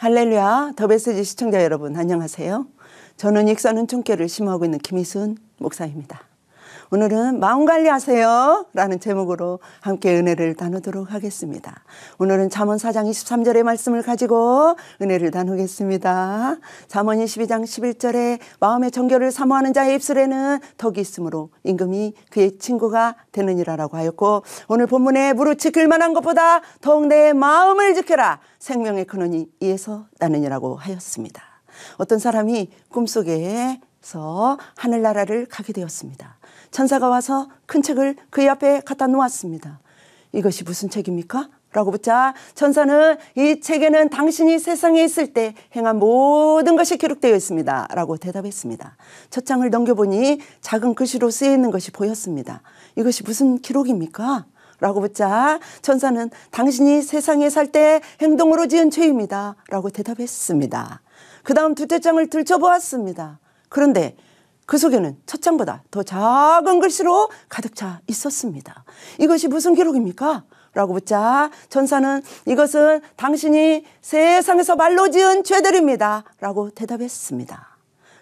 할렐루야, 더메시지 시청자 여러분 안녕하세요. 저는 익사는 총계를 심호하고 있는 김희순 목사입니다. 오늘은 마음 관리하세요 라는 제목으로 함께 은혜를 나누도록 하겠습니다. 오늘은 잠언 4장 23절의 말씀을 가지고 은혜를 나누겠습니다. 잠언 22장 11절에 마음의 정결을 사모하는 자의 입술에는 덕이 있으므로 임금이 그의 친구가 되느니라 라고 하였고, 오늘 본문에 무릇 지킬 만한 것보다 더욱 내 마음을 지켜라, 생명의 근원이 이에서 나느니라고 하였습니다. 어떤 사람이 꿈속에서 하늘나라를 가게 되었습니다. 천사가 와서 큰 책을 그의 앞에 갖다 놓았습니다. 이것이 무슨 책입니까? 라고 묻자 천사는 이 책에는 당신이 세상에 있을 때 행한 모든 것이 기록되어 있습니다 라고 대답했습니다. 첫 장을 넘겨보니 작은 글씨로 쓰여 있는 것이 보였습니다. 이것이 무슨 기록입니까? 라고 묻자 천사는 당신이 세상에 살 때 행동으로 지은 죄입니다 라고 대답했습니다. 그 다음 둘째 장을 들춰보았습니다. 그런데 그 속에는 첫 장보다 더 작은 글씨로 가득 차 있었습니다. 이것이 무슨 기록입니까? 라고 묻자 천사는 이것은 당신이 세상에서 말로 지은 죄들입니다 라고 대답했습니다.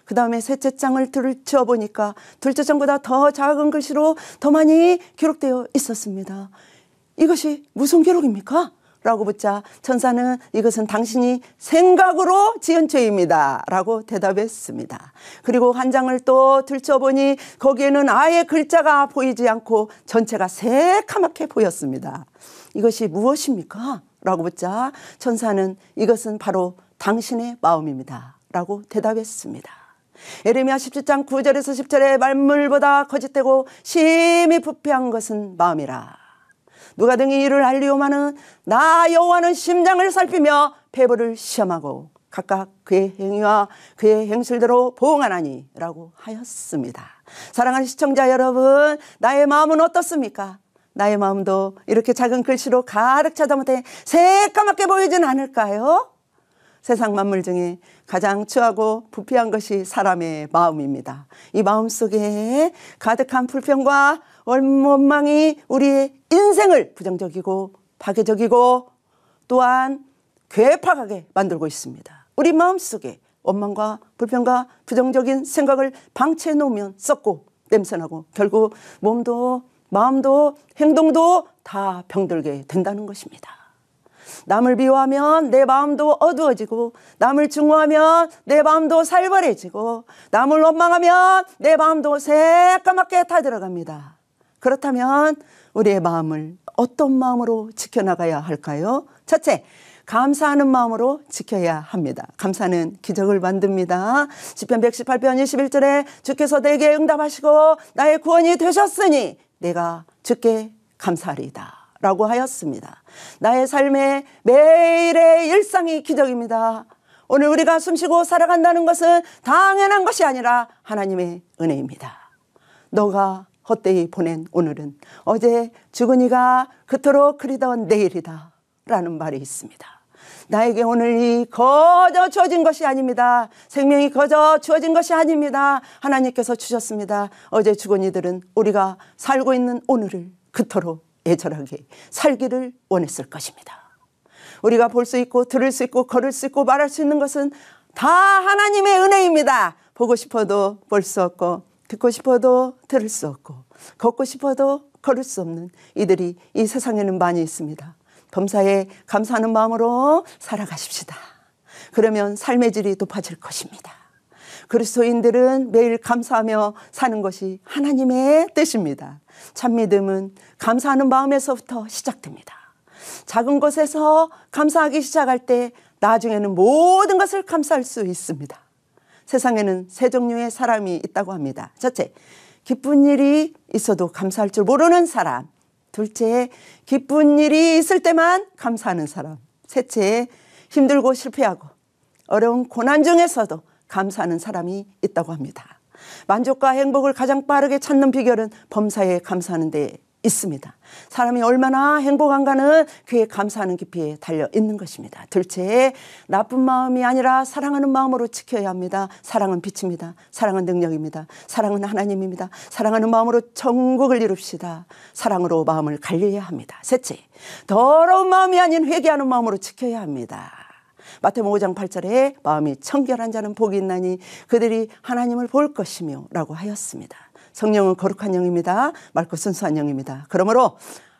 그 다음에 셋째 장을 들춰보니까 둘째 장보다 더 작은 글씨로 더 많이 기록되어 있었습니다. 이것이 무슨 기록입니까? 라고 묻자 천사는 이것은 당신이 생각으로 지은 죄입니다 라고 대답했습니다. 그리고 한 장을 또 들춰보니 거기에는 아예 글자가 보이지 않고 전체가 새카맣게 보였습니다. 이것이 무엇입니까? 라고 묻자 천사는 이것은 바로 당신의 마음입니다 라고 대답했습니다. 예레미야 17장 9절에서 10절의 만물보다 거짓되고 심히 부패한 것은 마음이라. 누가 등이 이를 알리오마는 나 여호와는 심장을 살피며 배부를 시험하고 각각 그의 행위와 그의 행실대로 보응하나니 라고 하였습니다. 사랑하는 시청자 여러분, 나의 마음은 어떻습니까? 나의 마음도 이렇게 작은 글씨로 가득 차다 못해 새까맣게 보이진 않을까요? 세상 만물 중에 가장 추하고 부패한 것이 사람의 마음입니다. 이 마음 속에 가득한 불평과 원망이 우리의 인생을 부정적이고 파괴적이고 또한 괴팍하게 만들고 있습니다. 우리 마음속에 원망과 불평과 부정적인 생각을 방치해 놓으면 썩고 냄새나고 결국 몸도 마음도 행동도 다 병들게 된다는 것입니다. 남을 미워하면 내 마음도 어두워지고, 남을 증오하면 내 마음도 살벌해지고, 남을 원망하면 내 마음도 새까맣게 타들어갑니다. 그렇다면 우리의 마음을 어떤 마음으로 지켜나가야 할까요? 첫째, 감사하는 마음으로 지켜야 합니다. 감사는 기적을 만듭니다. 시편 118편 21절에 주께서 내게 응답하시고 나의 구원이 되셨으니 내가 주께 감사하리이다 라고 하였습니다. 나의 삶의 매일의 일상이 기적입니다. 오늘 우리가 숨쉬고 살아간다는 것은 당연한 것이 아니라 하나님의 은혜입니다. 너가 헛되이 보낸 오늘은 어제 죽은 이가 그토록 그리던 내일이다 라는 말이 있습니다. 나에게 오늘이 거저 주어진 것이 아닙니다. 생명이 거저 주어진 것이 아닙니다. 하나님께서 주셨습니다. 어제 죽은 이들은 우리가 살고 있는 오늘을 그토록 애절하게 살기를 원했을 것입니다. 우리가 볼 수 있고 들을 수 있고 걸을 수 있고 말할 수 있는 것은 다 하나님의 은혜입니다. 보고 싶어도 볼 수 없고 듣고 싶어도 들을 수 없고 걷고 싶어도 걸을 수 없는 이들이 이 세상에는 많이 있습니다. 범사에 감사하는 마음으로 살아가십시다. 그러면 삶의 질이 높아질 것입니다. 그리스도인들은 매일 감사하며 사는 것이 하나님의 뜻입니다. 참 믿음은 감사하는 마음에서부터 시작됩니다. 작은 것에서 감사하기 시작할 때 나중에는 모든 것을 감사할 수 있습니다. 세상에는 세 종류의 사람이 있다고 합니다. 첫째, 기쁜 일이 있어도 감사할 줄 모르는 사람. 둘째, 기쁜 일이 있을 때만 감사하는 사람. 셋째, 힘들고 실패하고 어려운 고난 중에서도 감사하는 사람이 있다고 합니다. 만족과 행복을 가장 빠르게 찾는 비결은 범사에 감사하는 데 있습니다. 사람이 얼마나 행복한가는 그의 감사하는 깊이에 달려 있는 것입니다. 둘째, 나쁜 마음이 아니라 사랑하는 마음으로 지켜야 합니다. 사랑은 빛입니다. 사랑은 능력입니다. 사랑은 하나님입니다. 사랑하는 마음으로 천국을 이룹시다. 사랑으로 마음을 관리해야 합니다. 셋째, 더러운 마음이 아닌 회개하는 마음으로 지켜야 합니다. 마태복음 5장 8절에 마음이 청결한 자는 복이 있나니 그들이 하나님을 볼 것이며 라고 하였습니다. 성령은 거룩한 영입니다. 맑고 순수한 영입니다. 그러므로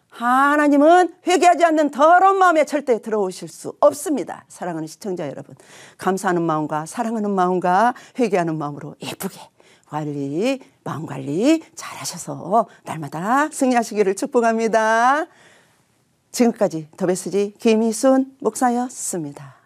하나님은 회개하지 않는 더러운 마음에 절대 들어오실 수 없습니다. 사랑하는 시청자 여러분, 감사하는 마음과 사랑하는 마음과 회개하는 마음으로 예쁘게 마음 관리 잘 하셔서 날마다 승리하시기를 축복합니다. 지금까지 더 메시지 김희순 목사였습니다.